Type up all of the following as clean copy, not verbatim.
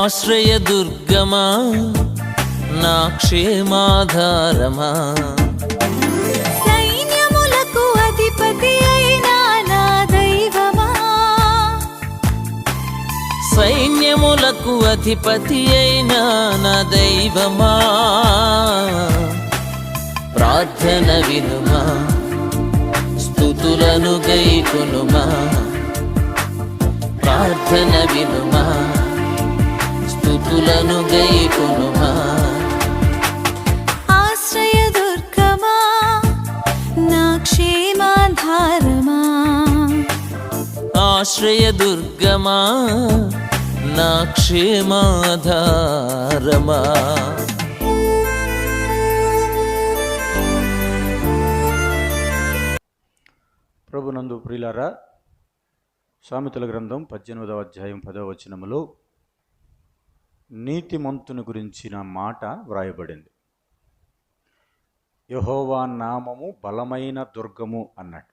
ఆశ్రయదుర్గమా నా క్షేమాధారమా, సైన్యములకు అధిపతి అయిన నా దైవమా, సైన్యములకు అధిపతి అయిన నా దైవమా, ప్రార్థన వినుమా, స్తుతులను గైకొనుమా, ప్రార్థన వినుమా, స్తుతులను గైకొనుమా. ఆశ్రయదుర్గమా నా క్షేమాధారమా, ఆశ్రయదుర్గమా నా క్షేమాధారమా. ప్రభునందు ప్రియులారా, సామెతల గ్రంథం 18వ అధ్యాయం 10వ వచనములో నీతిమంతుని గురించిన మాట వ్రాయబడింది. యెహోవా నామము బలమైన దుర్గము అన్నాడు.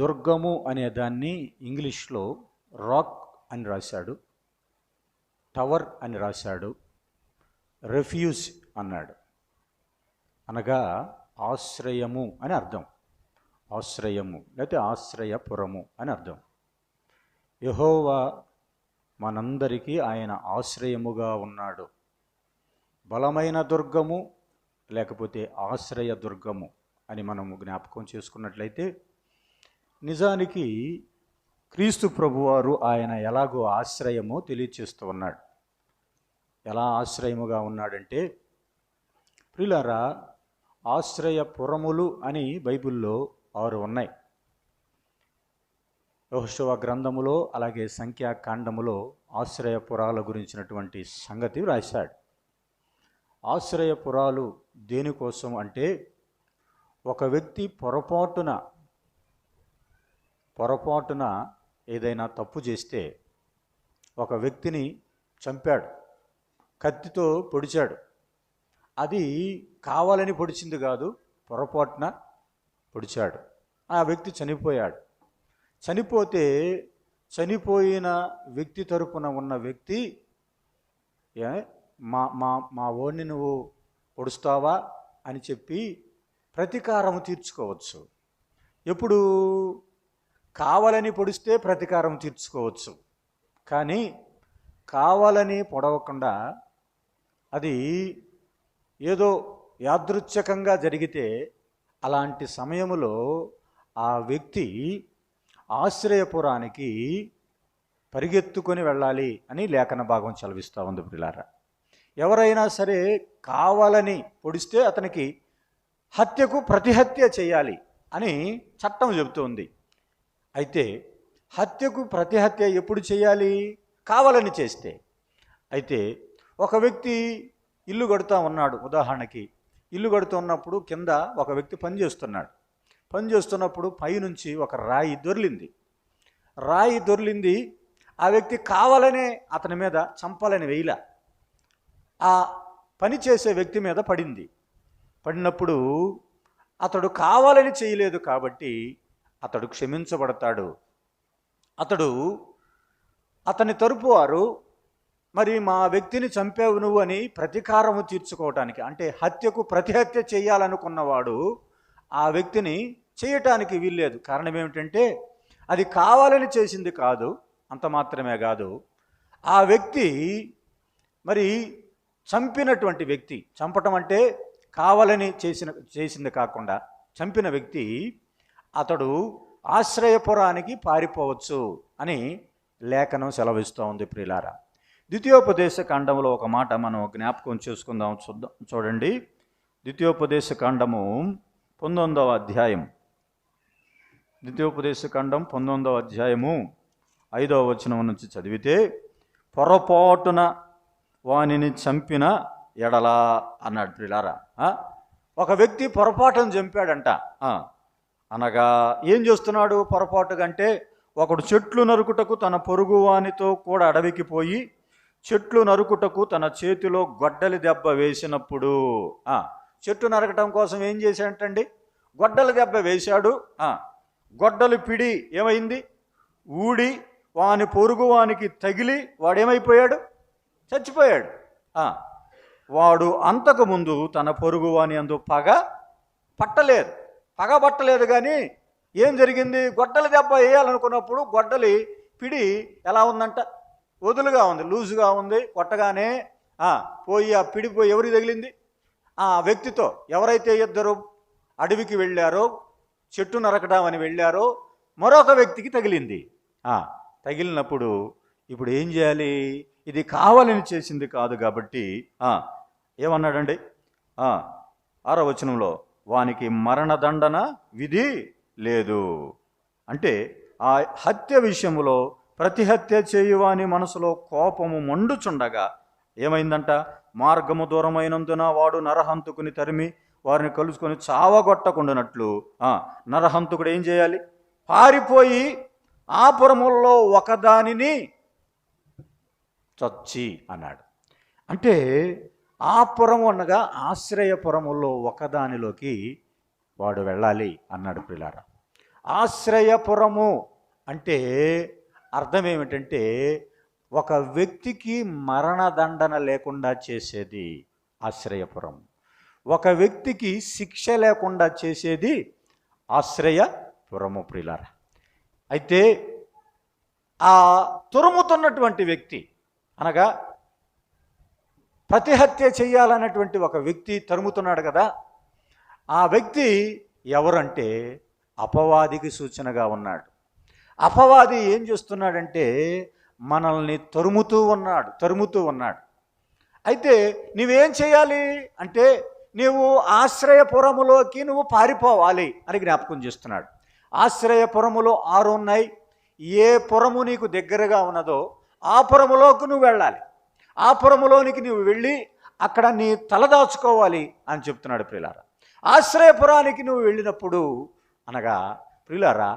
దుర్గము అనే దాన్ని ఇంగ్లీష్లో రాక్ అని రాశాడు, టవర్ అని రాశాడు, రెఫ్యూజ్ అన్నాడు. అనగా ఆశ్రయము అని అర్థం. ఆశ్రయము లేకపోతే ఆశ్రయపురము అని అర్థం. యెహోవా మనందరికీ ఆయన ఆశ్రయముగా ఉన్నాడు. బలమైన దుర్గము లేకపోతే ఆశ్రయ దుర్గము అని మనము జ్ఞాపకం చేసుకున్నట్లయితే, నిజానికి క్రీస్తు ప్రభువారు ఆయన ఎలాగో ఆశ్రయమో తెలియచేస్తూ ఉన్నాడు. ఎలా ఆశ్రయముగా ఉన్నాడంటే, ప్రియులారా, ఆశ్రయపురములు అని బైబిల్లో 6 ఉన్నాయి. యెహోషువ గ్రంథములో అలాగే సంఖ్యాకాండములో ఆశ్రయపురాల గురించినటువంటి సంగతి రాశాడు. ఆశ్రయపురాలు దేనికోసం అంటే, ఒక వ్యక్తి పొరపాటున ఏదైనా తప్పు చేస్తే, ఒక వ్యక్తిని చంపాడు, కత్తితో పొడిచాడు. అది కావాలని పొడిచింది కాదు, పొరపాటున పొడిచాడు. ఆ వ్యక్తి చనిపోయాడు. చనిపోతే చనిపోయిన వ్యక్తి తరపున ఉన్న వ్యక్తి మా ఓడిని నువ్వు పొడుస్తావా అని చెప్పి ప్రతీకారం తీర్చుకోవచ్చు. ఎప్పుడు కావాలని పొడిస్తే ప్రతీకారం తీర్చుకోవచ్చు, కానీ కావాలని పొడవకుండా అది ఏదో యాదృచ్ఛికంగా జరిగితే అలాంటి సమయంలో ఆ వ్యక్తి ఆశ్రయపురానికి పరిగెత్తుకొని వెళ్ళాలి అని లేఖన భాగం చదివిస్తూ ఉంది. ప్రియులారా, ఎవరైనా సరే కావాలని పొడిస్తే అతనికి హత్యకు ప్రతిహత్య చేయాలి అని చట్టం చెబుతోంది. అయితే హత్యకు ప్రతిహత్య ఎప్పుడు చేయాలి? కావాలని చేస్తే. అయితే ఒక వ్యక్తి ఇల్లు కడుతూ ఉన్నాడు. ఉదాహరణకి ఇల్లు కడుతున్నప్పుడు కింద ఒక వ్యక్తి పనిచేస్తున్నప్పుడు పైనుంచి ఒక రాయి దొర్లింది. ఆ వ్యక్తి కావాలనే అతని మీద చంపాలని వేయలా, ఆ పని చేసే వ్యక్తి మీద పడినప్పుడు అతడు కావాలని చేయలేదు కాబట్టి అతడు క్షమించబడతాడు. అతని తరపు వారు మరి మా వ్యక్తిని చంపావు నువ్వు అని ప్రతీకారము తీర్చుకోవటానికి, అంటే హత్యకు ప్రతిహత్య చేయాలనుకున్నవాడు ఆ వ్యక్తిని చేయటానికి వీల్లేదు. కారణం ఏమిటంటే, అది కావాలని చేసింది కాదు. అంత మాత్రమే కాదు, ఆ వ్యక్తి మరి చంపినటువంటి వ్యక్తి, చంపటం అంటే కావాలని చేసింది కాకుండా చంపిన వ్యక్తి అతడు ఆశ్రయపురానికి పారిపోవచ్చు అని లేఖనం సెలవిస్తూ ఉంది. ప్రియులారా, ద్వితీయోపదేశ కాండంలో ఒక మాట మనం జ్ఞాపకం చేసుకుందాం. చూడండి, ద్వితీయోపదేశ కాండము 19వ అధ్యాయం, ద్వితీయోపదేశ కాండం 19వ అధ్యాయము 5వ వచనం నుంచి చదివితే, పొరపాటున వానిని చంపిన ఎడలా అన్నాడు. ప్రియులారా, ఒక వ్యక్తి పొరపాటును చంపాడంట. అనగా ఏం చేస్తున్నాడు పొరపాటుగా అంటే, ఒకడు చెట్లు నరుకుటకు తన పొరుగు వానితో కూడా అడవికి పోయి చెట్లు నరుకుటకు తన చేతిలో గొడ్డలి దెబ్బ వేసినప్పుడు, చెట్టు నరకటం కోసం ఏం చేశాడంటండి? గొడ్డలి దెబ్బ వేశాడు. గొడ్డలి పిడి ఏమైంది? ఊడి వాని పొరుగు వానికి తగిలి వాడేమైపోయాడు? చచ్చిపోయాడు. వాడు అంతకుముందు తన పొరుగు వాని అందు పగబట్టలేదు కానీ ఏం జరిగింది? గొడ్డలి దెబ్బ వేయాలనుకున్నప్పుడు గొడ్డలి పిడి ఎలా ఉందంట? వదులుగా ఉంది, లూజుగా ఉంది. కొట్టగానే పోయి ఆ పిడిపోయి ఎవరికి తగిలింది? ఆ వ్యక్తితో. ఎవరైతే ఇద్దరు అడవికి వెళ్ళారో, చెట్టు నరకడామని వెళ్ళారో మరొక వ్యక్తికి తగిలింది. తగిలినప్పుడు ఇప్పుడు ఏం చేయాలి? ఇది కావాలని చేసింది కాదు కాబట్టి ఏమన్నాడండి? 6వ వచనంలో వానికి మరణదండన విధి లేదు. అంటే ఆ హత్య విషయంలో ప్రతి హత్య చేయువాని మనసులో కోపము మండుచుండగా ఏమైందంట? మార్గము దూరమైనందున వాడు నరహంతుకుని తరిమి వారిని కలుసుకొని చావగొట్టకుండానట్లు నరహంతుకుడు ఏం చేయాలి? పారిపోయి ఆ పురముల్లో ఒకదానిని చచ్చి అన్నాడు. అంటే ఆ పురము అనగా ఆశ్రయపురముల్లో ఒకదానిలోకి వాడు వెళ్ళాలి అన్నాడు ప్రియులారా. ఆశ్రయపురము అంటే అర్థం ఏమిటంటే ఒక వ్యక్తికి మరణదండన లేకుండా చేసేది ఆశ్రయపురం. ఒక వ్యక్తికి శిక్ష లేకుండా చేసేది ఆశ్రయపురము ప్రియులారా. అయితే ఆ తురుముతున్నటువంటి వ్యక్తి అనగా ప్రతిహత్య చేయాలన్నటువంటి ఒక వ్యక్తి తరుముతున్నాడు కదా, ఆ వ్యక్తి ఎవరంటే అపవాదికి సూచనగా ఉన్నాడు. అపవాది ఏం చేస్తున్నాడంటే మనల్ని తరుముతూ ఉన్నాడు. అయితే నువ్వేం చేయాలి అంటే నీవు ఆశ్రయపురములోకి నువ్వు పారిపోవాలి అని జ్ఞాపకం చేస్తున్నాడు. ఆశ్రయపురములో 6 ఉన్నాయి. ఏ పురము నీకు దగ్గరగా ఉన్నదో ఆ పురములోకి నువ్వు వెళ్ళాలి. ఆ పురములోనికి నువ్వు వెళ్ళి అక్కడ నీ తలదాచుకోవాలి అని చెప్తున్నాడు ప్రియులారా. ఆశ్రయపురానికి నువ్వు వెళ్ళినప్పుడు అనగా ప్రియులారా,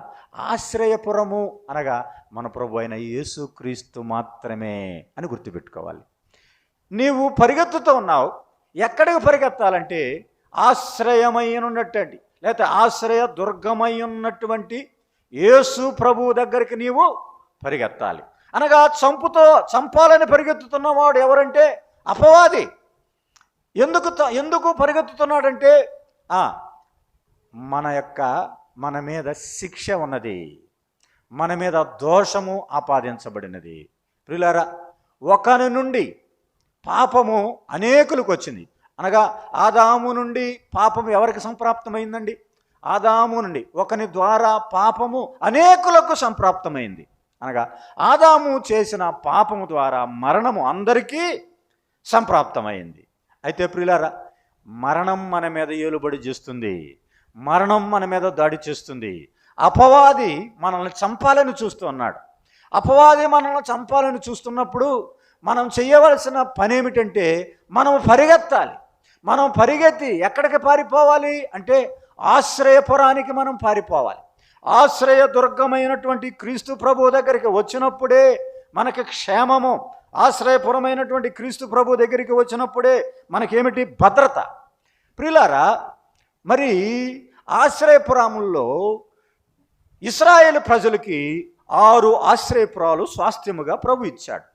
ఆశ్రయపురము అనగా మన ప్రభు అయిన యేసుక్రీస్తు మాత్రమే అని గుర్తుపెట్టుకోవాలి. నీవు పరిగెత్తుతూ ఉన్నావు. ఎక్కడికి పరిగెత్తాలంటే ఆశ్రయమైనటువంటి లేకపోతే ఆశ్రయ దుర్గమై ఉన్నటువంటి యేసు ప్రభువు దగ్గరికి నీవు పరిగెత్తాలి. అనగా చంపాలని పరిగెత్తుతున్నవాడు ఎవరంటే అపవాది. ఎందుకు పరిగెత్తుతున్నాడంటే మన మీద శిక్ష ఉన్నది, మన మీద దోషము ఆపాదించబడినది. ప్రియులారా, ఒకని నుండి పాపము అనేకులకు వచ్చింది. అనగా ఆదాము నుండి పాపము ఎవరికి సంప్రాప్తమైందండి? ఆదాము నుండి ఒకని ద్వారా పాపము అనేకులకు సంప్రాప్తమైంది. అనగా ఆదాము చేసిన పాపము ద్వారా మరణము అందరికీ సంప్రాప్తమైంది. అయితే ప్రియులారా, మరణం మన మీద ఏలుబడి చేస్తుంది, మరణం మన మీద దాడి చేస్తుంది. అపవాది మనల్ని చంపాలని చూస్తున్నాడు. అపవాది మనల్ని చంపాలని చూస్తున్నప్పుడు మనం చేయవలసిన పని ఏమిటంటే మనం పరిగెత్తాలి. మనం పరిగెత్తి ఎక్కడికి పారిపోవాలి అంటే ఆశ్రయపురానికి మనం పారిపోవాలి. ఆశ్రయ దుర్గమైనటువంటి క్రీస్తు ప్రభు దగ్గరికి వచ్చినప్పుడే మనకి క్షేమము. ఆశ్రయపురమైనటువంటి క్రీస్తు ప్రభు దగ్గరికి వచ్చినప్పుడే మనకేమిటి? భద్రత. ప్రియులారా, మరి ఆశ్రయపురముల్లో ఇశ్రాయేలు ప్రజలకి 6 ఆశ్రయపురాలు స్వాస్థ్యముగా ప్రభు ఇచ్చాడు.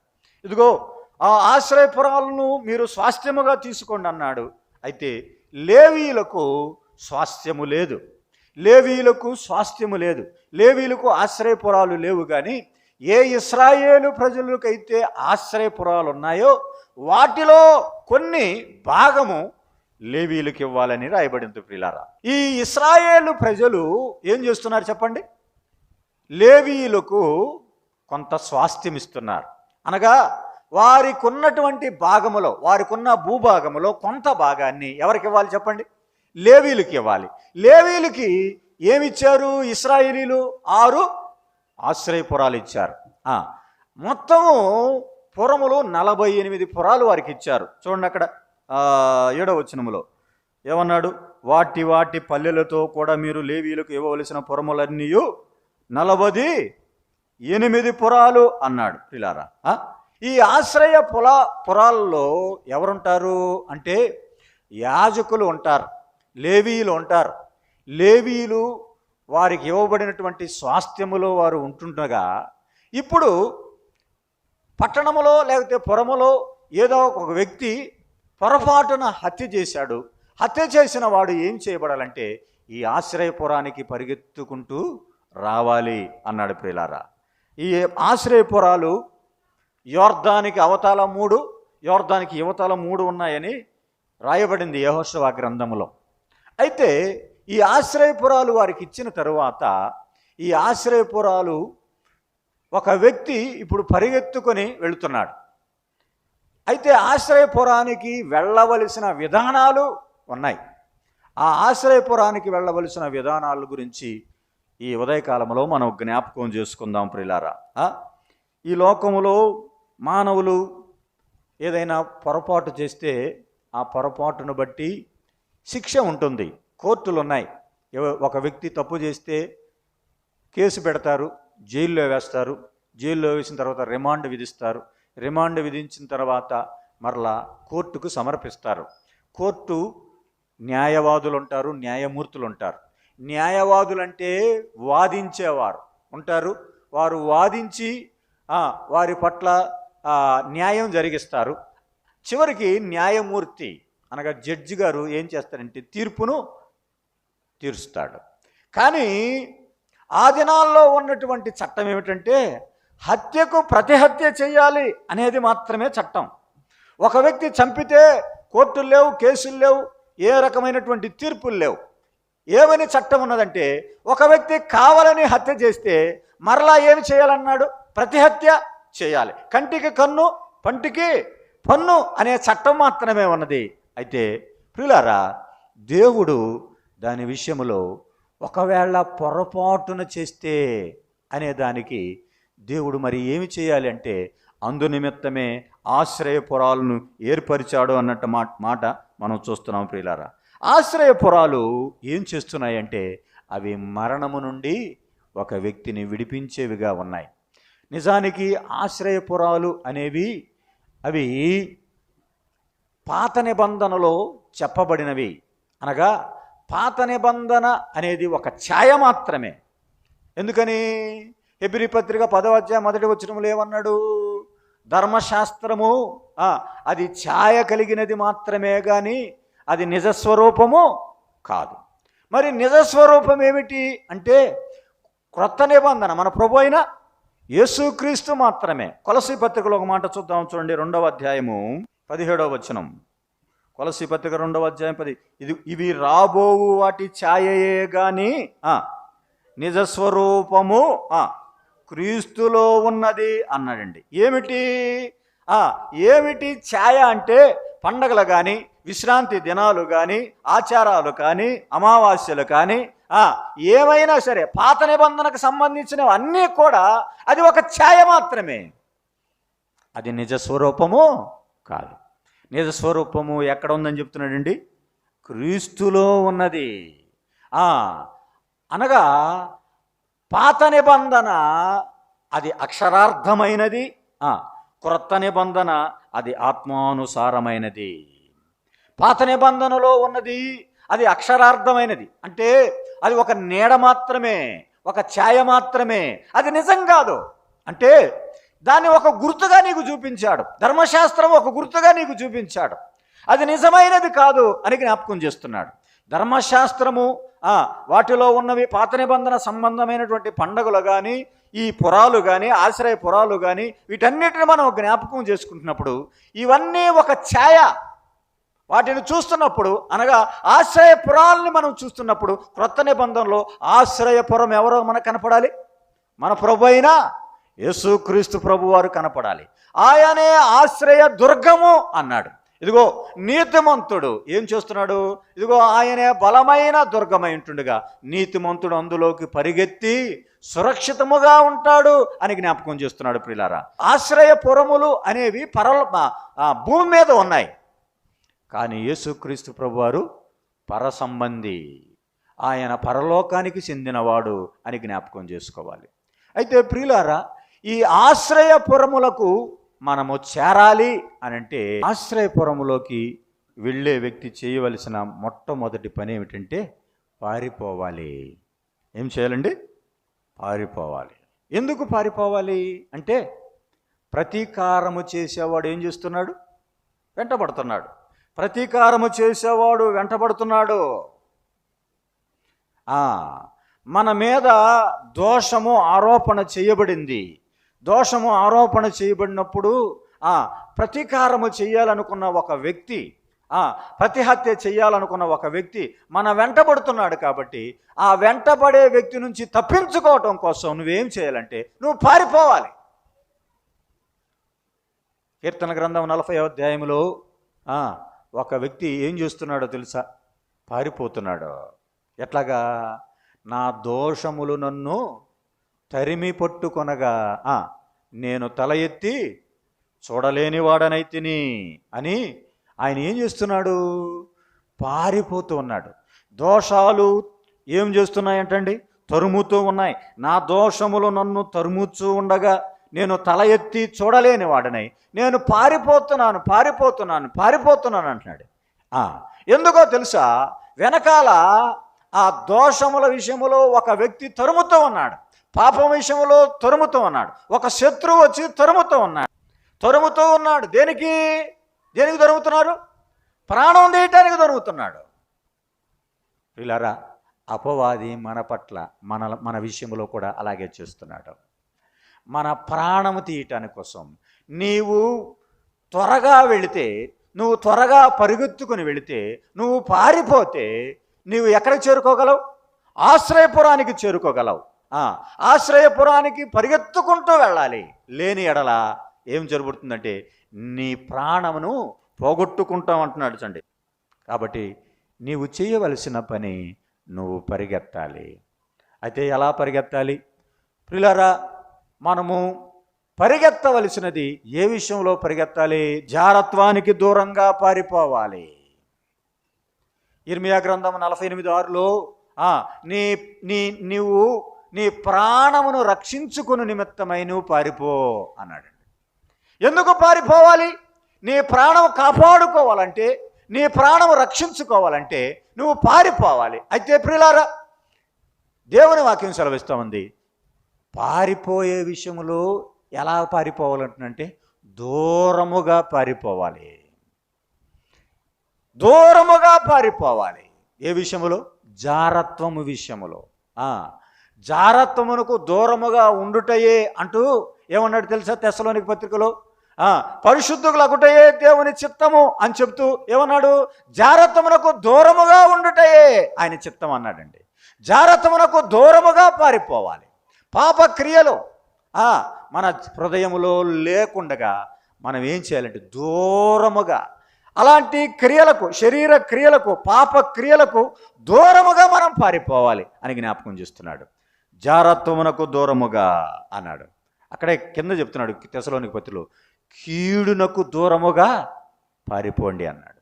ఇదిగో ఆ ఆశ్రయపురాలను మీరు స్వాస్థ్యముగా తీసుకోండి అన్నాడు. అయితే లేవీయులకు స్వాస్థ్యము లేదు. లేవీయులకు ఆశ్రయపురాలు లేవు. కానీ ఏ ఇశ్రాయేలు ప్రజలకైతే ఆశ్రయపురాలు ఉన్నాయో వాటిలో కొన్ని భాగము లేవీయులకు ఇవ్వాలని రాయబడింది. ప్రియులారా, ఈ ఇశ్రాయేలు ప్రజలు ఏం చేస్తున్నారు చెప్పండి? లేవీయులకు కొంత స్వాస్థ్యం ఇస్తున్నారు. అనగా వారికి ఉన్నటువంటి భాగములో, వారికి ఉన్న భూభాగములో కొంత భాగాన్ని ఎవరికి ఇవ్వాలి చెప్పండి? లేవీయులకి ఇవ్వాలి. లేవీయులకి ఏమిచ్చారు? ఇశ్రాయేలీలు 6 ఆశ్రయపురాలు ఇచ్చారు. మొత్తము పురములు 48 పురాలు వారికి ఇచ్చారు. చూడండి అక్కడ 7వ వచనములో ఏమన్నాడు? వాటి పల్లెలతో కూడా మీరు లేవీయులకు ఇవ్వవలసిన పురములన్నీ 48 పురాలు అన్నాడు. పిల్లారా, ఈ ఆశ్రయ పురాల్లో ఎవరుంటారు అంటే యాజకులు ఉంటారు, లేవీయులు ఉంటారు. లేవీయులు వారికి ఇవ్వబడినటువంటి స్వాస్థ్యములో వారు ఉంటుండగా ఇప్పుడు పట్టణములో లేకపోతే పురములో ఏదో ఒక వ్యక్తి పొరపాటున హత్య చేశాడు. హత్య చేసిన వాడు ఏం చేయబడాలంటే ఈ ఆశ్రయపురానికి పరిగెత్తుకుంటూ రావాలి అన్నాడు ప్రియులారా. ఈ ఆశ్రయపురాలు యోర్దానికి అవతల 3, యోర్దానికి యువతల 3 ఉన్నాయని రాయబడింది యెహోషువ గ్రంథములో. అయితే ఈ ఆశ్రయపురాలు వారికి ఇచ్చిన తరువాత ఈ ఆశ్రయపురాలు ఒక వ్యక్తి ఇప్పుడు పరిగెత్తుకొని వెళుతున్నాడు. అయితే ఆశ్రయపురానికి వెళ్ళవలసిన విధానాలు ఉన్నాయి. ఆ ఆశ్రయపురానికి వెళ్ళవలసిన విధానాల గురించి ఈ ఉదయకాలంలో మనం జ్ఞాపకం చేసుకుందాం ప్రియులారా. ఈ లోకములో మానవులు ఏదైనా పొరపాటు చేస్తే ఆ పొరపాటును బట్టి శిక్ష ఉంటుంది. కోర్టులు ఉన్నాయి. ఒక వ్యక్తి తప్పు చేస్తే కేసు పెడతారు, జైల్లో వేస్తారు. జైల్లో వేసిన తర్వాత రిమాండ్ విధిస్తారు. రిమాండ్ విధించిన తర్వాత మరలా కోర్టుకు సమర్పిస్తారు. కోర్టు న్యాయవాదులు ఉంటారు, న్యాయమూర్తులు ఉంటారు. న్యాయవాదులంటే వాదించేవారు ఉంటారు. వారు వాదించి వారి పట్ల న్యాయం జరిగిస్తారు. చివరికి న్యాయమూర్తి అనగా జడ్జి గారు ఏం చేస్తారంటే తీర్పును తీరుస్తాడు. కానీ ఆ దినాల్లో ఉన్నటువంటి చట్టం ఏమిటంటే హత్యకు ప్రతిహత్య చేయాలి అనేది మాత్రమే చట్టం. ఒక వ్యక్తి చంపితే కోర్టులు లేవు, కేసులు లేవు, ఏ రకమైనటువంటి తీర్పులు లేవు. ఏమని చట్టం ఉన్నదంటే ఒక వ్యక్తి కావాలని హత్య చేస్తే మరలా ఏమి చేయాలన్నాడు? ప్రతిహత్య చేయాలి. కంటికి కన్ను, పంటికి పన్ను అనే చట్టం మాత్రమే ఉన్నది. అయితే ప్రియులారా, దేవుడు దాని విషయంలో ఒకవేళ పొరపాటున చేస్తే అనే దానికి దేవుడు మరి ఏమి చేయాలి అంటే అందు నిమిత్తమే ఆశ్రయపురాలను ఏర్పరిచాడు అన్నట్టు మాట మనం చూస్తున్నాం ప్రియులారా. ఆశ్రయపురాలు ఏం చేస్తున్నాయంటే అవి మరణము నుండి ఒక వ్యక్తిని విడిపించేవిగా ఉన్నాయి. నిజానికి ఆశ్రయపురాలు అనేవి అవి పాత నిబంధనలో చెప్పబడినవి. అనగా పాత నిబంధన అనేది ఒక ఛాయ మాత్రమే. ఎందుకని? హెబ్రీ పత్రిక 10వ అధ్యాయం 1వ వచనంలో ఏమన్నాడు? ధర్మశాస్త్రము అది ఛాయ కలిగినది మాత్రమే కానీ అది నిజస్వరూపము కాదు. మరి నిజస్వరూపం ఏమిటి అంటే క్రొత్త నిబంధన మన ప్రభు అయిన యేసుక్రీస్తు మాత్రమే. కొలసీ పత్రికలో ఒక మాట చూద్దాం, చూడండి. 2వ అధ్యాయము 17వ వచనం. కొలసీ పత్రిక 2వ అధ్యాయం 10. ఇవి రాబోవు వాటి ఛాయయే గాని నిజస్వరూపము క్రీస్తులో ఉన్నది అన్నాడండి. ఏమిటి ఛాయ అంటే పండగలు కానీ, విశ్రాంతి దినాలు కానీ, ఆచారాలు కానీ, అమావాస్యలు కానీ ఏమైనా సరే పాత నిబంధనకు సంబంధించినవి అన్నీ కూడా అది ఒక ఛాయ మాత్రమే. అది నిజ స్వరూపము కాదు. నిజ స్వరూపము ఎక్కడ ఉందని చెప్తున్నాడండి? క్రీస్తులో ఉన్నది. అనగా పాత నిబంధన అది అక్షరార్థమైనది, క్రొత్త నిబంధన అది ఆత్మానుసారమైనది. పాత నిబంధనలో ఉన్నది అది అక్షరార్థమైనది, అంటే అది ఒక నీడ మాత్రమే, ఒక ఛాయ మాత్రమే, అది నిజం కాదు. అంటే దాన్ని ఒక గుర్తుగా నీకు చూపించాడు. ధర్మశాస్త్రం ఒక గుర్తుగా నీకు చూపించాడు. అది నిజమైనది కాదు అని జ్ఞాపకం చేస్తున్నాడు. ధర్మశాస్త్రము వాటిలో ఉన్నవి పాత నిబంధన సంబంధమైనటువంటి పండుగలు కానీ, ఈ పురాలు కానీ, ఆశ్రయ పురాలు కానీ, వీటన్నిటిని మనం జ్ఞాపకం చేసుకుంటున్నప్పుడు ఇవన్నీ ఒక ఛాయ. వాటిని చూస్తున్నప్పుడు అనగా ఆశ్రయపురాలని మనం చూస్తున్నప్పుడు క్రొత్త నిబంధనలో ఆశ్రయపురం ఎవరో మనకు కనపడాలి? మన ప్రభు అయిన యేసుక్రీస్తు ప్రభు వారు కనపడాలి. ఆయనే ఆశ్రయ దుర్గము అన్నాడు. ఇదిగో నీతిమంతుడు ఏం చేస్తున్నాడు? ఇదిగో ఆయనే బలమైన దుర్గమై ఉంటుండగా నీతిమంతుడు అందులోకి పరిగెత్తి సురక్షితముగా ఉంటాడు అని జ్ఞాపకం చేస్తున్నాడు. ప్రియులారా, ఆశ్రయపురములు అనేవి భూమి మీద ఉన్నాయి. కానీ యేసుక్రీస్తు ప్రభువారు పరసంబంధి, ఆయన పరలోకానికి చెందినవాడు అని జ్ఞాపకం చేసుకోవాలి. అయితే ప్రియులారా, ఈ ఆశ్రయపురములకు మనము చేరాలి అని అంటే ఆశ్రయపురములోకి వెళ్ళే వ్యక్తి చేయవలసిన మొట్టమొదటి పని ఏమిటంటే పారిపోవాలి. ఏం చేయాలండి? పారిపోవాలి. ఎందుకు పారిపోవాలి అంటే, ప్రతీకారము చేసేవాడు ఏం చేస్తున్నాడు? వెంటబడుతున్నాడు. ప్రతీకారము చేసేవాడు వెంటబడుతున్నాడు. మన మీద దోషము ఆరోపణ చేయబడింది. దోషము ఆరోపణ చేయబడినప్పుడు ప్రతీకారము చేయాలనుకున్న ఒక వ్యక్తి, ప్రతిహత్య చేయాలనుకున్న ఒక వ్యక్తి మన వెంటబడుతున్నాడు. కాబట్టి ఆ వెంటబడే వ్యక్తి నుంచి తప్పించుకోవటం కోసం నువ్వేం చేయాలంటే నువ్వు పారిపోవాలి. కీర్తన గ్రంథం 40వ అధ్యాయంలో ఒక వ్యక్తి ఏం చేస్తున్నాడో తెలుసా? పారిపోతున్నాడు. ఎట్లాగా? నా దోషములు నన్ను తరిమి పట్టుకొనగా నేను తల ఎత్తి చూడలేని వాడనైతిని అని ఆయన ఏం చేస్తున్నాడు? పారిపోతూ ఉన్నాడు. దోషాలు ఏం చేస్తున్నాయంటండి? తరుముతూ ఉన్నాయి. నా దోషములు నన్ను తరుముతూ ఉండగా నేను తల ఎత్తి చూడలేని వాడనై నేను పారిపోతున్నాను అంటున్నాడు. ఎందుకో తెలుసా? వెనకాల ఆ దోషముల విషయంలో ఒక వ్యక్తి తరుముతూ ఉన్నాడు. పాపం విషయంలో తరుముతూ ఉన్నాడు. ఒక శత్రువు వచ్చి తరుముతూ ఉన్నాడు. దేనికి తరుముతున్నారు? ప్రాణం తీయటానికి తరుముతున్నాడు. వీళ్ళారా, అపవాది మన పట్ల మన విషయంలో కూడా అలాగే చేస్తున్నాడు. మన ప్రాణము తీయటాని కోసం నీవు త్వరగా వెళితే, నువ్వు త్వరగా పరిగెత్తుకుని వెళితే, నువ్వు పారిపోతే నీవు ఎక్కడికి చేరుకోగలవు? ఆశ్రయపురానికి చేరుకోగలవు. ఆశ్రయపురానికి పరిగెత్తుకుంటూ వెళ్ళాలి. లేని ఎడల ఏం జరుగుతుందంటే నీ ప్రాణమును పోగొట్టుకుంటాం అంటున్నాడు చండి. కాబట్టి నీవు చేయవలసిన పని నువ్వు పరిగెత్తాలి. అయితే ఎలా పరిగెత్తాలి? ప్రియులారా, మనము పరిగెత్తవలసినది ఏ విషయంలో పరిగెత్తాలి? జారత్వానికి దూరంగా పారిపోవాలి. ఇర్మియా గ్రంథం 48:6లో నీవు నీ ప్రాణమును రక్షించుకుని నిమిత్తమై నువ్వు పారిపో అన్నాడు. ఎందుకు పారిపోవాలి? నీ ప్రాణం కాపాడుకోవాలంటే, నీ ప్రాణం రక్షించుకోవాలంటే నువ్వు పారిపోవాలి. అయితే ప్రియులారా, దేవుని వాక్యం సెలవిస్తూ ఉంది, పారిపోయే విషయంలో ఎలా పారిపోవాలంటే దూరముగా పారిపోవాలి. దూరముగా పారిపోవాలి. ఏ విషయములో? జారత్వము విషయములో. జారత్వమునకు దూరముగా ఉండుటయే అంటూ ఏమన్నాడు తెలుసా? తెస్సలోనిక పత్రికలో పరిశుద్ధులగుటయే దేవుని చిత్తము అని చెప్తూ ఏమన్నాడు? జారత్వమునకు దూరముగా ఉండుటయే ఆయన చిత్తం అన్నాడండి. జారత్వమునకు దూరముగా పారిపోవాలి. పాపక్రియలు మన హృదయములో లేకుండగా మనం ఏం చేయాలంటే దూరముగా, అలాంటి క్రియలకు, శరీర క్రియలకు, పాప క్రియలకు దూరముగా మనం పారిపోవాలి అని జ్ఞాపకం చేస్తున్నాడు. జారత్వమునకు దూరముగా అన్నాడు. అక్కడే కింద చెప్తున్నాడు తెస్సలోనిక పత్రికలో, కీడునకు దూరముగా పారిపోండి అన్నాడు.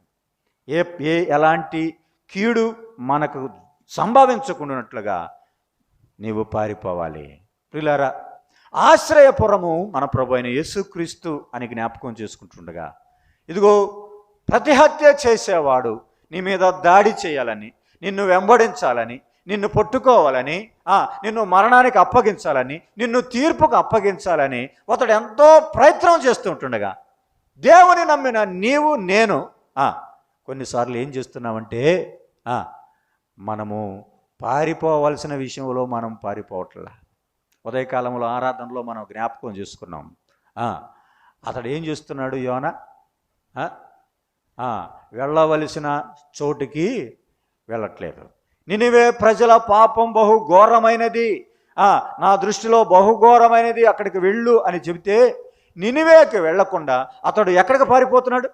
ఎలాంటి కీడు మనకు సంభవించకుండానట్లుగా నీవు పారిపోవాలి. ప్రియులారా, ఆశ్రయపురము మన ప్రభు అయిన యేసుక్రీస్తు అని జ్ఞాపకం చేసుకుంటుండగా, ఇదిగో ప్రతిహత్య చేసేవాడు నీ మీద దాడి చేయాలని, నిన్ను వెంబడించాలని, నిన్ను పట్టుకోవాలని, నిన్ను మరణానికి అప్పగించాలని, నిన్ను తీర్పుకు అప్పగించాలని అతడు ఎంతో ప్రయత్నం చేస్తూ ఉంటుండగా, దేవుని నమ్మిన నీవు నేను కొన్నిసార్లు ఏం చేస్తున్నామంటే మనము పారిపోవలసిన విషయంలో మనం పారిపోవట్లా. ఉదయకాలంలో ఆరాధనలో మనం జ్ఞాపకం చేసుకున్నాం. అతడు ఏం చేస్తున్నాడు? యోనా వెళ్ళవలసిన చోటుకి వెళ్ళట్లేదు. నినివే ప్రజల పాపం బహుఘోరమైనది, నా దృష్టిలో బహుఘోరమైనది, అక్కడికి వెళ్ళు అని చెబితే నినివేకి వెళ్లకుండా అతడు ఎక్కడికి పారిపోతున్నాడు?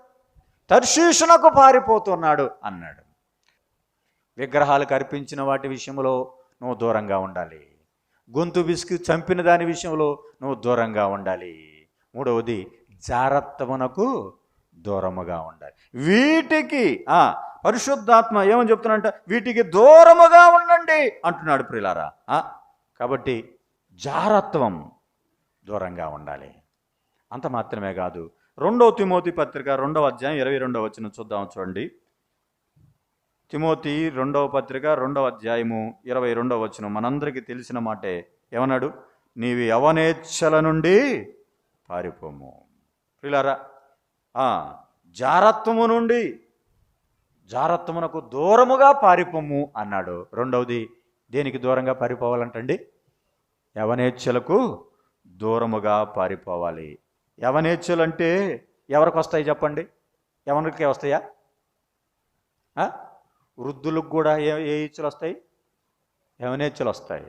తర్షీషునకు పారిపోతున్నాడు అన్నాడు. విగ్రహాలకు అర్పించిన వాటి విషయంలో నువ్వు దూరంగా ఉండాలి. గొంతు విసికి చంపిన దాని విషయంలో నువ్వు దూరంగా ఉండాలి. మూడవది, జారత్వమునకు దూరముగా ఉండాలి. వీటికి పరిశుద్ధాత్మ ఏమని చెప్తున్నాడంటే వీటికి దూరముగా ఉండండి అంటున్నాడు ప్రియులారా. కాబట్టి జారత్వం దూరంగా ఉండాలి. అంత మాత్రమే కాదు, 2 తిమోతి పత్రిక 2వ అధ్యాయం 22వ వచనం చూద్దాం. చూడండి, తిమోతి 2వ పత్రిక 2వ అధ్యాయము 22వ వచనం మనందరికీ తెలిసిన మాటే. ఏమన్నాడు? నీవు యవనేచ్ఛల నుండి పారిపోము. ప్రియులారా, జారత్వము నుండి జారత్వమునకు దూరముగా పారిపోము అన్నాడు. రెండవది, దేనికి దూరంగా పారిపోవాలంటండి? యవనేచ్ఛలకు దూరముగా పారిపోవాలి. యవనేచ్ఛలు అంటే ఎవరికి వస్తాయి చెప్పండి? ఎవరికి వస్తాయా? వృద్ధులకు కూడా ఏ ఇచ్చలు వస్తాయి? యవనేచ్ఛలు వస్తాయి.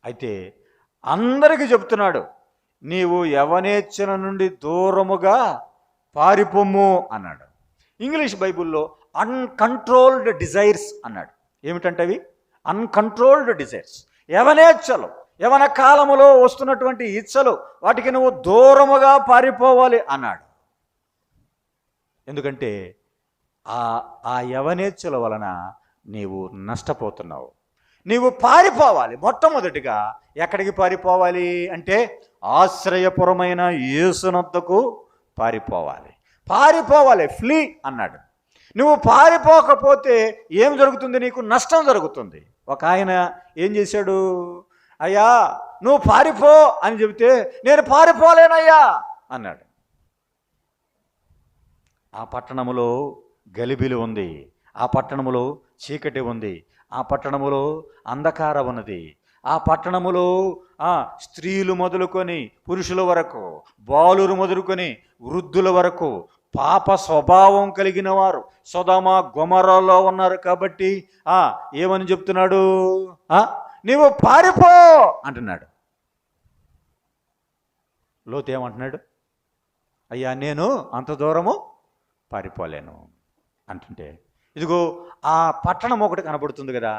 అయితే అందరికీ చెప్తున్నాడు, నీవు యవనేచ్ఛల నుండి దూరముగా పారిపోము అన్నాడు. ఇంగ్లీష్ బైబిల్లో అన్కంట్రోల్డ్ డిజైర్స్ అన్నాడు. ఏమిటంటే అవి అన్కంట్రోల్డ్ డిజైర్స్, యవనేచ్ఛలు, యవన కాలములో వస్తున్నటువంటి ఇచ్చలు, వాటికి నువ్వు దూరముగా పారిపోవాలి అన్నాడు. ఎందుకంటే ఆ యవనేచ్ఛల వలన నీవు నష్టపోతున్నావు. నీవు పారిపోవాలి. మొట్టమొదటిగా ఎక్కడికి పారిపోవాలి అంటే ఆశ్రయపురమైన యేసునొద్దకు పారిపోవాలి. ఫ్లీ అన్నాడు. నువ్వు పారిపోకపోతే ఏం జరుగుతుంది? నీకు నష్టం జరుగుతుంది. ఒక ఆయన ఏం చేశాడు? అయ్యా నువ్వు పారిపో అని చెబితే, నేను పారిపోలేనయ్యా అన్నాడు. ఆ పట్టణములో గలిబిలి ఉంది, ఆ పట్టణములో చీకటి ఉంది, ఆ పట్టణములో అంధకారం ఉన్నది, ఆ పట్టణములో స్త్రీలు మొదలుకొని పురుషుల వరకు, బాలురు మొదలుకొని వృద్ధుల వరకు పాప స్వభావం కలిగిన వారు సొదొమ గొమొర్రాలో ఉన్నారు. కాబట్టి ఏమని చెప్తున్నాడు? నీవు పారిపో అంటున్నాడు. లోతు ఏమంటున్నాడు? అయ్యా నేను అంత దూరము పారిపోలేను అంటుంటే, ఇదిగో ఆ పట్టణం ఒకటి కనబడుతుంది కదా,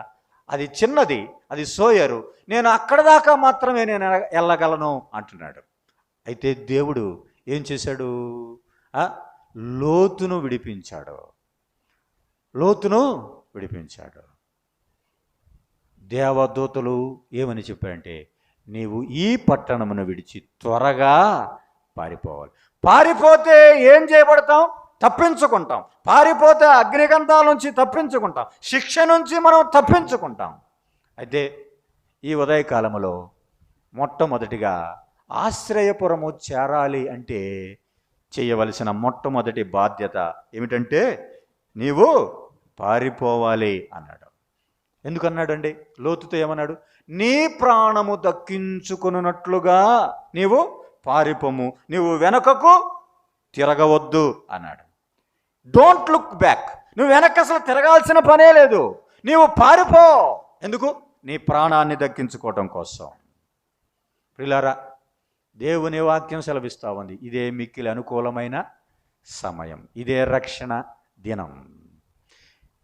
అది చిన్నది, అది సోయరు, నేను అక్కడ దాకా మాత్రమే నేను వెళ్ళగలను అంటున్నాడు. అయితే దేవుడు ఏం చేశాడు? లోతును విడిపించాడు. దేవదూతలు ఏమని చెప్పారంటే, నీవు ఈ పట్టణమును విడిచి త్వరగా పారిపోవాలి. పారిపోతే ఏం చేయబడతాం? తప్పించుకుంటాం. పారిపోతే అగ్నిగంధాల నుంచి తప్పించుకుంటాం, శిక్ష నుంచి మనం తప్పించుకుంటాం. అయితే ఈ ఉదయకాలములో మొట్టమొదటిగా ఆశ్రయపురము చేరాలి అంటే చేయవలసిన మొట్టమొదటి బాధ్యత ఏమిటంటే నీవు పారిపోవాలి అన్నాడు. ఎందుకన్నాడండి? లోతుతో ఏమన్నాడు? నీ ప్రాణము దక్కించుకున్నట్లుగా నీవు పారిపోము, నీవు వెనకకు తిరగవద్దు అన్నాడు. Don't look back. నువ్వు వెనక్కి అసలు తిరగాల్సిన పనే లేదు, నీవు పారిపో. ఎందుకు? నీ ప్రాణాన్ని దక్కించుకోవటం కోసం. ప్రియులారా, దేవుని వాక్యం సెలవిస్తా ఉంది, ఇదే మిక్కిలి అనుకూలమైన సమయం, ఇదే రక్షణ దినం,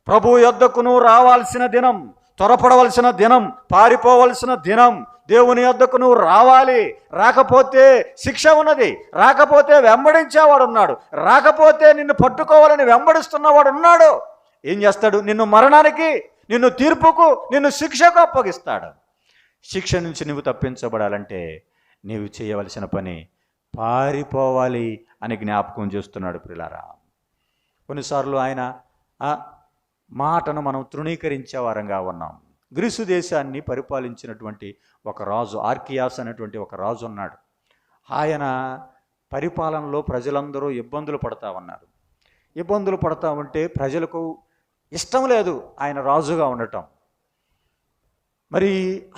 ప్రభు యొద్దకు నువ్వు రావాల్సిన దినం, త్వరపడవలసిన దినం, పారిపోవలసిన దినం. దేవుని యొద్దకు నువ్వు రావాలి. రాకపోతే శిక్ష ఉన్నది, రాకపోతే వెంబడించేవాడు ఉన్నాడు, రాకపోతే నిన్ను పట్టుకోవాలని వెంబడిస్తున్నవాడు ఉన్నాడు. ఏం చేస్తాడు? నిన్ను మరణానికి, నిన్ను తీర్పుకు, నిన్ను శిక్షకు అప్పగిస్తాడు. శిక్ష నుంచి నువ్వు తప్పించబడాలంటే నీవు చేయవలసిన పని పారిపోవాలి అని జ్ఞాపకం చేస్తున్నాడు. ప్రియులారా, కొన్నిసార్లు ఆయన మాటను మనం తృణీకరించే వారంగా ఉన్నాం. గ్రీసు దేశాన్ని పరిపాలించినటువంటి ఒక రాజు, ఆర్కియాస్ అనేటువంటి ఒక రాజు ఉన్నాడు. ఆయన పరిపాలనలో ప్రజలందరూ ఇబ్బందులు పడతా ఉన్నారు. ఇబ్బందులు పడతా ఉంటే ప్రజలకు ఇష్టం లేదు ఆయన రాజుగా ఉండటం. మరి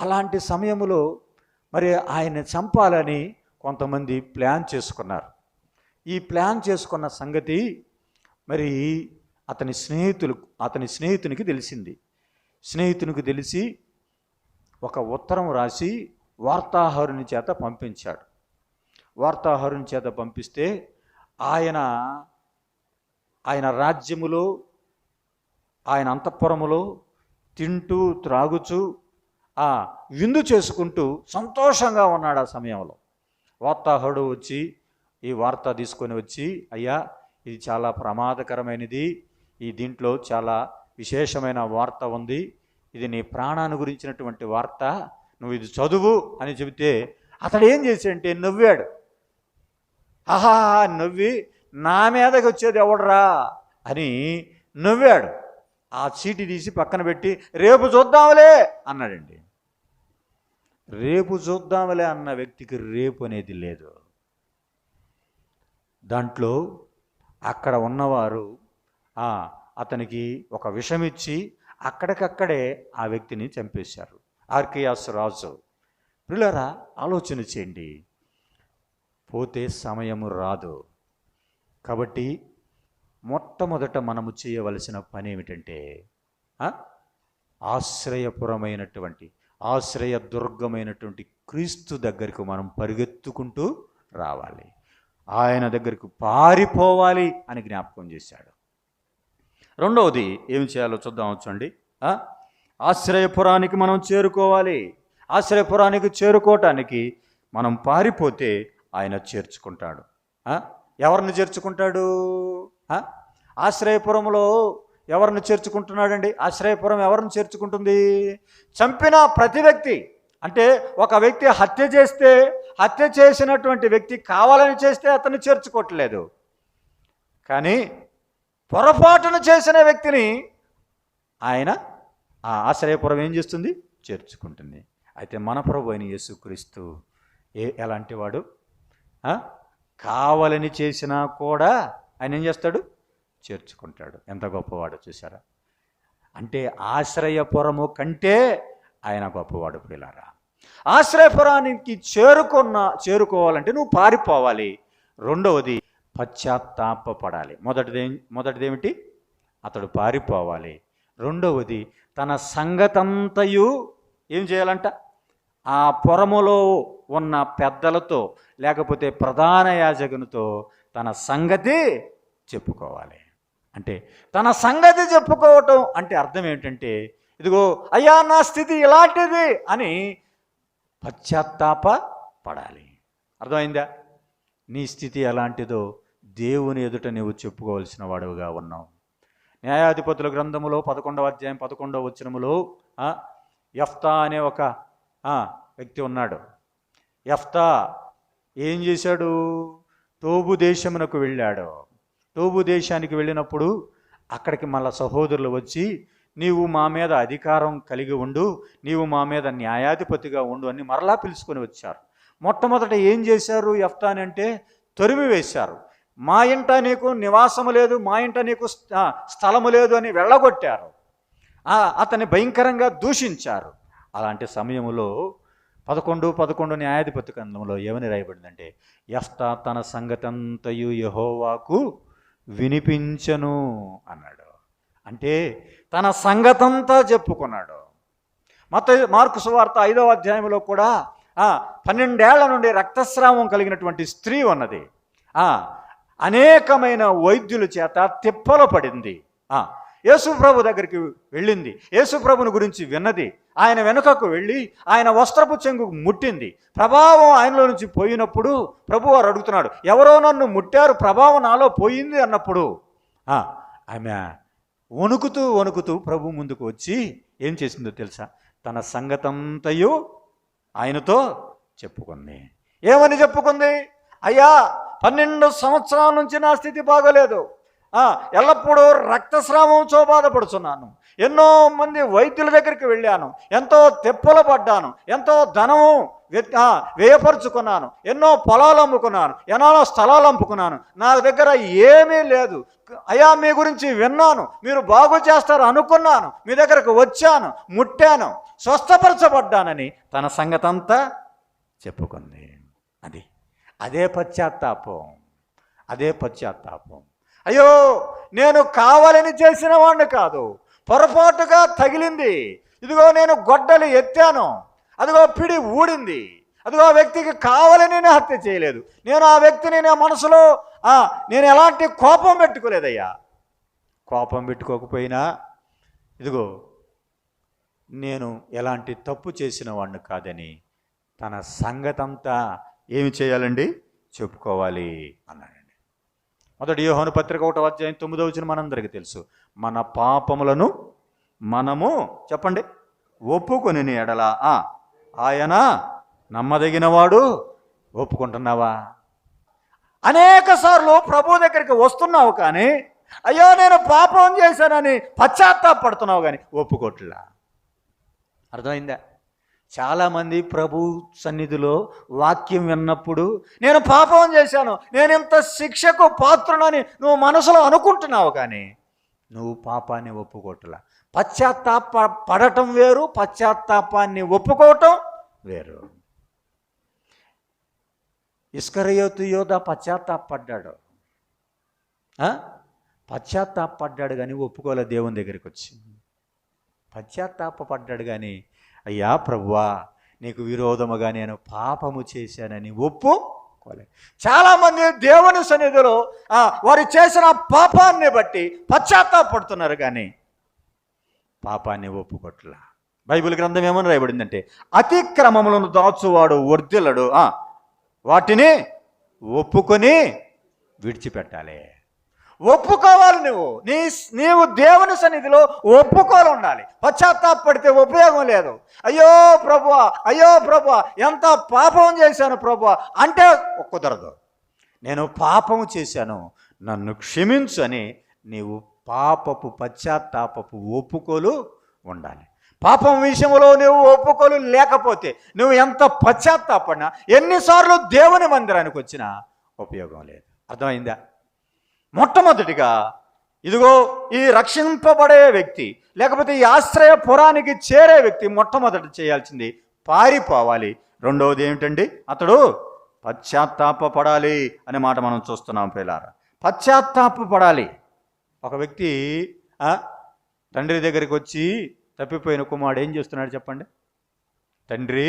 అలాంటి సమయంలో మరి ఆయన చంపాలని కొంతమంది ప్లాన్ చేసుకున్నారు. ఈ ప్లాన్ చేసుకున్న సంగతి మరి అతని స్నేహితునికి తెలిసింది. స్నేహితునికి తెలిసి ఒక ఉత్తరం రాసి వార్తాహరుని చేత పంపించాడు. వార్తాహరుని చేత పంపిస్తే ఆయన రాజ్యములో, ఆయన అంతఃపురములో తింటూ త్రాగుచూ విందు చేసుకుంటూ సంతోషంగా ఉన్నాడు. ఆ సమయంలో వార్తాహరుడు వచ్చి ఈ వార్త తీసుకొని వచ్చి, అయ్యా ఇది చాలా ప్రమాదకరమైనది, ఈ దీంట్లో చాలా విశేషమైన వార్త ఉంది, ఇది నీ ప్రాణాన్ని గురించినటువంటి వార్త, నువ్వు ఇది చదువు అని చెబితే అతడు ఏం చేశాడంటే నవ్వాడు. ఆహా నవ్వి నా మీదకి వచ్చేది ఎవడరా అని నవ్వాడు. ఆ చీటి తీసి పక్కన పెట్టి రేపు చూద్దాంలే అన్నాడండి. రేపు చూద్దాంలే అన్న వ్యక్తికి రేపు అనేది లేదు. దాంట్లో అక్కడ ఉన్నవారు అతనికి ఒక విషం ఇచ్చి అక్కడికక్కడే ఆ వ్యక్తిని చంపేశారు. ఆర్కియాస్ రాజు. ప్రియులారా, ఆలోచన చేయండి. పోతే సమయము రాదు. కాబట్టి మొట్టమొదట మనము చేయవలసిన పని ఏమిటంటే ఆశ్రయపురమైనటువంటి ఆశ్రయదుర్గమైనటువంటి క్రీస్తు దగ్గరికి మనం పరిగెత్తుకుంటూ రావాలి. ఆయన దగ్గరికి పారిపోవాలి అని జ్ఞాపకం చేశాడు. రెండవది ఏమి చేయాలో చూద్దాం. చూడండి, ఆశ్రయపురానికి మనం చేరుకోవాలి. ఆశ్రయపురానికి చేరుకోవటానికి మనం పారిపోతే ఆయన చేర్చుకుంటాడు. ఎవరిని చేర్చుకుంటాడు? ఆశ్రయపురంలో ఎవరిని చేర్చుకుంటున్నాడండి? ఆశ్రయపురం ఎవరిని చేర్చుకుంటుంది? చంపిన ప్రతి వ్యక్తి. అంటే ఒక వ్యక్తి హత్య చేస్తే, హత్య చేసినటువంటి వ్యక్తి కావాలని చేస్తే అతన్ని చేర్చుకోవట్లేదు. కానీ పొరపాటును చేసిన వ్యక్తిని ఆయన ఆ ఆశ్రయపురం ఏం చేస్తుంది? చేర్చుకుంటుంది. అయితే మన ప్రభు అయిన యేసుక్రీస్తు ఎలాంటి వాడు? కావాలని చేసినా కూడా ఆయన ఏం చేస్తాడు? చేర్చుకుంటాడు. ఎంత గొప్పవాడు చూసారా? అంటే ఆశ్రయపురము కంటే ఆయన గొప్పవాడు. ప్రియులారా, ఆశ్రయపురానికి చేరుకోవాలంటే నువ్వు పారిపోవాలి. రెండవది పశ్చాత్తాపపడాలి. మొదటిదేమిటి? అతడు పారిపోవాలి. రెండవది తన సంగతంతయు ఏం చేయాలంట? ఆ పురములో ఉన్న పెద్దలతో లేకపోతే ప్రధాన యాజకునితో తన సంగతి చెప్పుకోవాలి. అంటే తన సంగతి చెప్పుకోవటం అంటే అర్థం ఏంటంటే, ఇదిగో అయ్యా నా స్థితి ఇలాంటిది అని పశ్చాత్తాపపడాలి. అర్థమైందా? నీ స్థితి ఎలాంటిదో దేవుని ఎదుట నీవు చెప్పుకోవాల్సిన వాడుగా ఉన్నావు. న్యాయాధిపతుల గ్రంథములో 11వ అధ్యాయం 11వ వచనములో యెఫ్తా అనే ఒక వ్యక్తి ఉన్నాడు. యెఫ్తా ఏం చేశాడు? తోబు దేశమునకు వెళ్ళాడు. తోబు దేశానికి వెళ్ళినప్పుడు అక్కడికి మళ్ళా సహోదరులు వచ్చి, నీవు మా మీద అధికారం కలిగి ఉండు, నీవు మా మీద న్యాయాధిపతిగా ఉండు అని మరలా పిలుచుకొని వచ్చారు. మొట్టమొదట ఏం చేశారు యెఫ్తాని అంటే? తరిమి వేశారు. మా ఇంట నీకు నివాసము లేదు, మా ఇంట నీకు స్థలము లేదు అని వెళ్ళగొట్టారు. అతన్ని భయంకరంగా దూషించారు. అలాంటి సమయంలో 11:11 న్యాయాధిపతి గ్రంథంలో ఏమని రాయబడిందంటే, యెఫ్తా తన సంగతంతయు యెహోవాకు వినిపించను అన్నాడు. అంటే తన సంగతంతా చెప్పుకున్నాడు. మార్కు సువార్త 5వ అధ్యాయంలో కూడా 12 ఏళ్ల నుండి రక్తస్రావం కలిగినటువంటి స్త్రీ ఉన్నది. అనేకమైన వైద్యుల చేత తిప్పలు పడింది. యేసుప్రభు దగ్గరికి వెళ్ళింది. యేసుప్రభుని గురించి విన్నది. ఆయన వెనుకకు వెళ్ళి ఆయన వస్త్రపు చెంగు ముట్టింది. ప్రభావం ఆయనలో నుంచి పోయినప్పుడు ప్రభువారు అడుగుతున్నాడు, ఎవరో నన్ను ముట్టారు, ప్రభావం నాలో పోయింది అన్నప్పుడు ఆమె వణుకుతూ ప్రభు ముందుకు వచ్చి ఏం చేసిందో తెలుసా? తన సంగతంతయు ఆయనతో చెప్పుకుంది. ఏమని చెప్పుకుంది? అయ్యా 12 సంవత్సరాల నుంచి నా స్థితి బాగోలేదు, ఎల్లప్పుడూ రక్తస్రావంతో బాధపడుతున్నాను, ఎన్నో మంది వైద్యుల దగ్గరికి వెళ్ళాను, ఎంతో తెప్పలు పడ్డాను, ఎంతో ధనము వ్యయపరుచుకున్నాను, ఎన్నో పొలాలు అమ్ముకున్నాను, ఎన్నో స్థలాలు అమ్ముకున్నాను, నా దగ్గర ఏమీ లేదు. అయ్యా మీ గురించి విన్నాను, మీరు బాగు చేస్తారు అనుకున్నాను, మీ దగ్గరకు వచ్చాను, ముట్టాను, స్వస్థపరచబడ్డానని తన సంగతంతా చెప్పుకుంది. అదే పశ్చాత్తాపం. అయ్యో నేను కావాలని చేసిన వాడిని కాదు, పొరపాటుగా తగిలింది, ఇదిగో నేను గొడ్డలి ఎత్తాను, అదిగో పిడి ఊడింది, అదిగో ఆ వ్యక్తికి కావాలని నేను హత్య చేయలేదు, నేను ఆ వ్యక్తిని నా మనసులో నేను ఎలాంటి కోపం పెట్టుకోలేదయ్యా. కోపం పెట్టుకోకపోయినా ఇదిగో నేను ఎలాంటి తప్పు చేసిన వాడిని కాదని తన సంగతంతా ఏమి చేయాలండి? చెప్పుకోవాలి అన్నాడండి. మొదటి యోహాను పత్రిక 1వ అధ్యాయం 9వ వచనం మనందరికీ తెలుసు. మన పాపములను మనము చెప్పండి ఒప్పుకొని ఎడల ఆయన నమ్మదగినవాడు. ఒప్పుకుంటున్నావా? అనేక సార్లు ప్రభు దగ్గరికి వస్తున్నావు కానీ అయ్యో నేను పాపం చేశానని పశ్చాత్తాపడుతున్నావు కానీ ఒప్పుకోట్లా. అర్థమైందా? చాలామంది ప్రభు సన్నిధిలో వాక్యం విన్నప్పుడు నేను పాపం చేశాను, నేను ఇంత శిక్షకు పాత్రునని నువ్వు మనసులో అనుకుంటున్నావు, కానీ నువ్వు పాపాన్ని ఒప్పుకోవట్లా. పశ్చాత్తాప పడటం వేరు, పశ్చాత్తాపాన్ని ఒప్పుకోవటం వేరు. ఇస్కరియోతు యోధ పశ్చాత్తాపడ్డాడు, పశ్చాత్తాపడ్డాడు కానీ ఒప్పుకోలే. దేవుని దగ్గరికి వచ్చి పశ్చాత్తాపడ్డాడు కానీ, అయ్యా ప్రభువా నీకు విరోధముగా నేను పాపము చేశానని ఒప్పుకోలే. చాలామంది దేవుని సన్నిధిలో వారు చేసిన పాపాన్ని బట్టి పశ్చాత్తాపడుతున్నారు కానీ పాపాన్ని ఒప్పుకోట్లా. బైబిల్ గ్రంథం ఏమని రాయబడిందంటే, అతిక్రమములను దాచువాడు వర్ధిల్లడు, వాటిని ఒప్పుకొని విడిచిపెట్టాలి. ఒప్పుకోవాలి. నీవు దేవుని సన్నిధిలో ఒప్పుకోవాలి ఉండాలి. పశ్చాత్తాపడితే ఉపయోగం లేదు. అయ్యో ప్రభువా, అయ్యో ప్రభువా, ఎంత పాపం చేశాను ప్రభువా అంటే కుదరదు. నేను పాపము చేశాను, నన్ను క్షమించు అని నీవు పాపపు పశ్చాత్తాపపు ఒప్పుకోలు ఉండాలి. పాపం విషయంలో నువ్వు ఒప్పుకోలు లేకపోతే నువ్వు ఎంత పశ్చాత్తాపడినా, ఎన్నిసార్లు దేవుని మందిరానికి వచ్చినా ఉపయోగం లేదు. అర్థమైందా? మొట్టమొదటిగా ఇదిగో ఈ రక్షింపబడే వ్యక్తి, లేకపోతే ఈ ఆశ్రయపురానికి చేరే వ్యక్తి మొట్టమొదటి చేయాల్సింది పారిపోవాలి. రెండవది ఏమిటండి? అతడు పశ్చాత్తాపడాలి అనే మాట మనం చూస్తున్నాం ప్రియులారా. పశ్చాత్తాపడాలి. ఒక వ్యక్తి తండ్రి దగ్గరికి వచ్చి తప్పిపోయిన కుమారుడు ఏం చేస్తున్నాడు చెప్పండి? తండ్రి,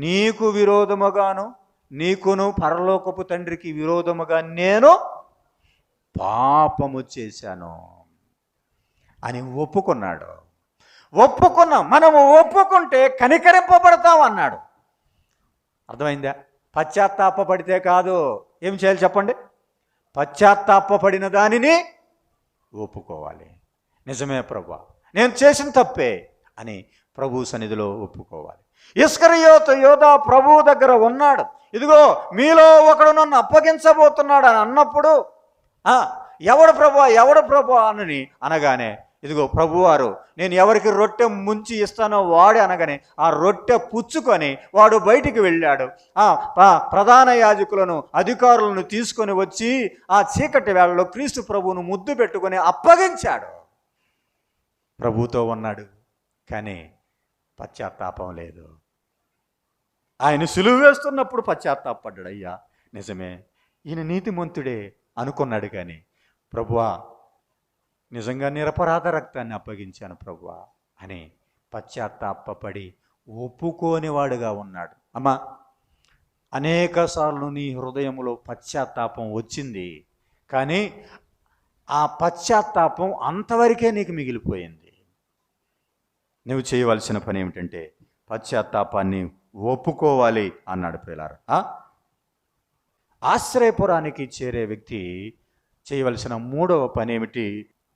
నీకు విరోధముగాను, నీకును పరలోకపు తండ్రికి విరోధముగా నేను పాపము చేశాను అని ఒప్పుకున్నాడు. మనము ఒప్పుకుంటే కనికరింపబడతాం అన్నాడు. అర్థమైందా? పశ్చాత్తాపడితే కాదు. ఏం చేయాలి చెప్పండి? పశ్చాత్తాపడిన దానిని ఒప్పుకోవాలి. నిజమే ప్రభువా, నేను చేసిన తప్పే అని ప్రభు సన్నిధిలో ఒప్పుకోవాలి. ఇస్కరియోతు యోధ ప్రభువు దగ్గర ఉన్నాడు. ఇదిగో మీలో ఒకడు నన్ను అప్పగించబోతున్నాడు అని అన్నప్పుడు, ఎవడు ప్రభువా అని అనగానే, ఇదిగో ప్రభువారు నేను ఎవరికి రొట్టె ముంచి ఇస్తానో వాడే అనగానే ఆ రొట్టె పుచ్చుకొని వాడు బయటికి వెళ్ళాడు. ప్రధాన యాజకులను, అధికారులను తీసుకొని వచ్చి ఆ చీకటి వేళలో క్రీస్తు ప్రభువును ముద్దు పెట్టుకొని అప్పగించాడు. ప్రభువుతో ఉన్నాడు కానీ పశ్చాత్తాపం లేదు. ఆయన సిలువ వేస్తున్నప్పుడు పశ్చాత్తాపడ్డాడు. అయ్యా నిజమే, ఈయన నీతిమంతుడే అనుకున్నాడు కానీ ప్రభువా నిజంగా నిరపరాధ రక్తాన్ని అప్పగించాను ప్రభువా అని పశ్చాత్తాపడి ఒప్పుకోనివాడుగా ఉన్నాడు. అమ్మా, అనేక సార్లు నీ హృదయంలో పశ్చాత్తాపం వచ్చింది, కానీ ఆ పశ్చాత్తాపం అంతవరకే నీకు మిగిలిపోయింది. నువ్వు చేయవలసిన పని ఏమిటంటే పశ్చాత్తాపాన్ని ఒప్పుకోవాలి అన్నాడు ప్రియులారా. ఆశ్రయపురానికి చేరే వ్యక్తి చేయవలసిన మూడవ పని ఏమిటి?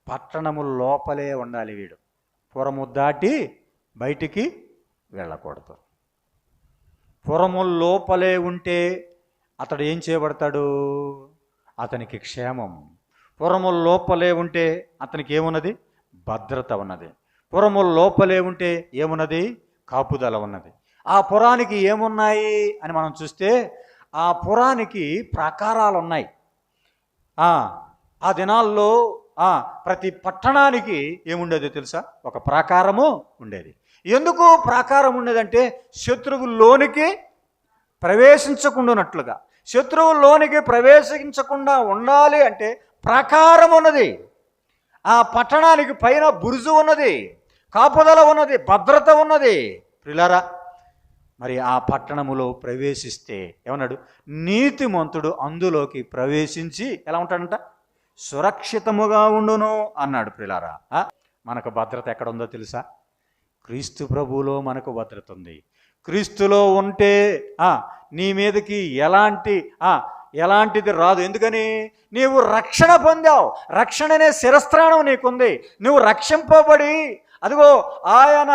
పట్టణము లోపలే ఉండాలి. వీడు పురము దాటి బయటికి వెళ్ళకూడదు. పురము లోపలే ఉంటే అతడు ఏం చేయబడతాడు? అతనికి క్షేమం. పురము లోపలే ఉంటే అతనికి ఏమున్నది? భద్రత ఉన్నది. పురము లోపలే ఉంటే ఏమున్నది? కాపుదల ఉన్నది. ఆ పురానికి ఏమున్నాయి అని మనం చూస్తే, ఆ పురానికి ప్రాకారాలు ఉన్నాయి. ఆ దినాల్లో ప్రతి పట్టణానికి ఏముండేదో తెలుసా? ఒక ప్రాకారము ఉండేది. ఎందుకు ప్రాకారం ఉండేదంటే శత్రువుల్లోనికి ప్రవేశించకుండానట్లుగా. శత్రువుల్లోనికి ప్రవేశించకుండా ఉండాలి అంటే ప్రాకారం ఉన్నది. ఆ పట్టణానికి పైన బురుజు ఉన్నది, కాపుదల ఉన్నది, భద్రత ఉన్నది. ప్రియులారా, మరి ఆ పట్టణములో ప్రవేశిస్తే ఏమన్నాడు? నీతిమంతుడు అందులోకి ప్రవేశించి ఎలా ఉంటాడంట? సురక్షితముగా ఉండును అన్నాడు. ప్రియులారా, మనకు భద్రత ఎక్కడ ఉందో తెలుసా? క్రీస్తు ప్రభువులో మనకు భద్రత ఉంది. క్రీస్తులో ఉంటే నీ మీదకి ఎలాంటిది రాదు. ఎందుకని? నీవు రక్షణ పొందావు. రక్షణ అనే శిరస్త్రాణం నీకుంది. నువ్వు రక్షింపబడి అదిగో ఆయన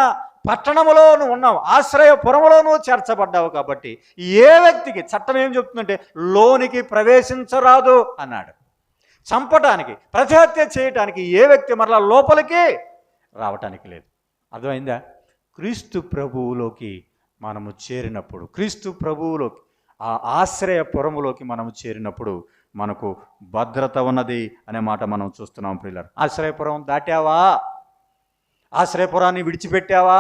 పట్టణములో నువ్వు ఉన్నావు, ఆశ్రయపురములో నువ్వు చేర్చబడ్డావు. కాబట్టి ఏ వ్యక్తికి చట్టం ఏం చెప్తుందంటే లోనికి ప్రవేశించరాదు అన్నాడు. చంపటానికి, ప్రతిహత్య చేయటానికి ఏ వ్యక్తి మరలా లోపలికి రావటానికి లేదు. అర్థమైందా? క్రీస్తు ప్రభువులోకి మనము చేరినప్పుడు, క్రీస్తు ప్రభువులోకి, ఆ ఆశ్రయపురములోకి మనము చేరినప్పుడు మనకు భద్రత ఉన్నది అనే మాట మనం చూస్తున్నాం ప్రియులారా. ఆశ్రయపురం దాటావా? ఆశ్రయపురాన్ని విడిచిపెట్టావా?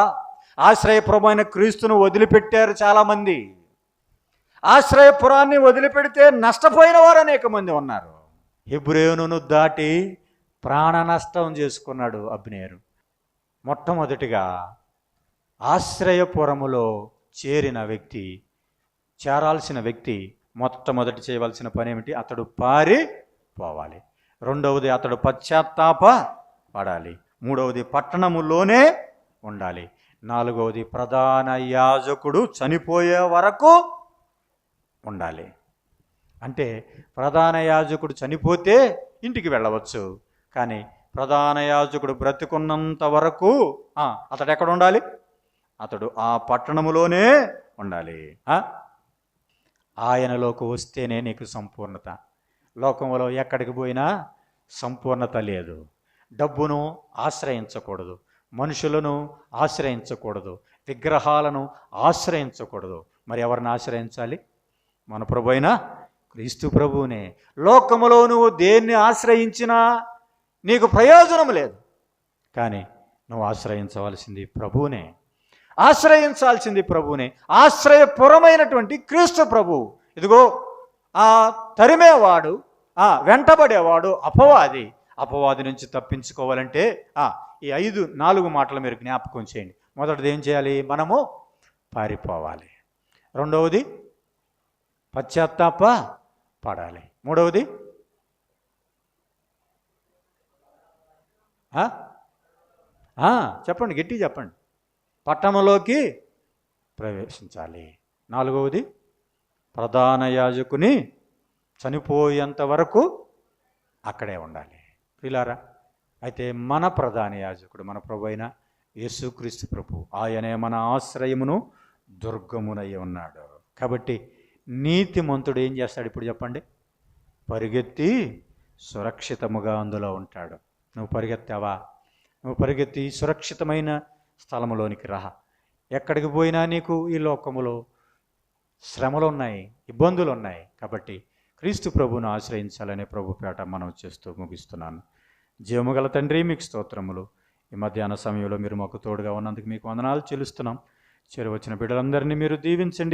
ఆశ్రయపురమైన క్రీస్తును వదిలిపెట్టారు చాలామంది. ఆశ్రయపురాన్ని వదిలిపెడితే నష్టపోయిన వారు అనేక మంది ఉన్నారు. హెబ్రోనును దాటి ప్రాణ నష్టం చేసుకున్నాడు అబ్నేరు. మొట్టమొదటిగా ఆశ్రయపురములో చేరాల్సిన వ్యక్తి మొట్టమొదటి చేయవలసిన పని ఏమిటి? అతడు పారిపోవాలి. రెండవది అతడు పశ్చాత్తాప పడాలి. మూడవది పట్టణములోనే ఉండాలి. నాలుగవది ప్రధాన యాజకుడు చనిపోయే వరకు ఉండాలి. అంటే ప్రధాన యాజకుడు చనిపోతే ఇంటికి వెళ్ళవచ్చు, కానీ ప్రధాన యాజకుడు బ్రతికున్నంత వరకు అతడు ఎక్కడ ఉండాలి? అతడు ఆ పట్టణములోనే ఉండాలి. ఆయనలోకి వస్తేనే నీకు సంపూర్ణత. లోకంలో ఎక్కడికి పోయినా సంపూర్ణత లేదు. డబ్బును ఆశ్రయించకూడదు, మనుషులను ఆశ్రయించకూడదు, విగ్రహాలను ఆశ్రయించకూడదు. మరి ఎవరిని ఆశ్రయించాలి? మన ప్రభువైన క్రీస్తు ప్రభువునే. లోకములో నువ్వు దేన్ని ఆశ్రయించినా నీకు ప్రయోజనం లేదు, కానీ నువ్వు ఆశ్రయించవలసింది ప్రభువునే, ఆశ్రయించాల్సింది ప్రభువునే. ఆశ్రయపురమైనటువంటి క్రీస్తు ప్రభువు. ఇదిగో ఆ తరిమేవాడు, వెంటబడేవాడు అపవాది నుంచి తప్పించుకోవాలంటే ఈ 4 మాటలు మీరు జ్ఞాపకం చేయండి. మొదటిది ఏం చేయాలి? మనము పారిపోవాలి. రెండవది పశ్చాత్తాప పడాలి. మూడవది చెప్పండి, గట్టి చెప్పండి. పట్టణంలోకి ప్రవేశించాలి. నాలుగవది ప్రధాన యాజకుని చనిపోయేంత వరకు అక్కడే ఉండాలి. ప్రియులారా, అయితే మన ప్రధాన యాజకుడు మన ప్రభువైన యేసుక్రీస్తు ప్రభు, ఆయనే మన ఆశ్రయమును దుర్గమునై ఉన్నాడు. కాబట్టి నీతిమంతుడు ఏం చేస్తాడు ఇప్పుడు చెప్పండి? పరిగెత్తి సురక్షితముగా అందులో ఉంటాడు. నువ్వు పరిగెత్తావా? నువ్వు పరిగెత్తి సురక్షితమైన స్థలములోనికి రా. ఎక్కడికి పోయినా నీకు ఈ లోకములో శ్రమలు ఉన్నాయి, ఇబ్బందులు ఉన్నాయి. కాబట్టి క్రీస్తు ప్రభువును ఆశ్రయించాలనే ప్రభు పేట మనం చేస్తూ ముగిస్తున్నాను. జీవముగల తండ్రి, మీకు స్తోత్రములు. ఈ మధ్యాహ్న సమయంలో మీరు మాకు తోడుగా ఉన్నందుకు మీకు వందనాలు చెల్లిస్తున్నాం. చేరువచ్చిన బిడ్డలందరినీ మీరు దీవించండి.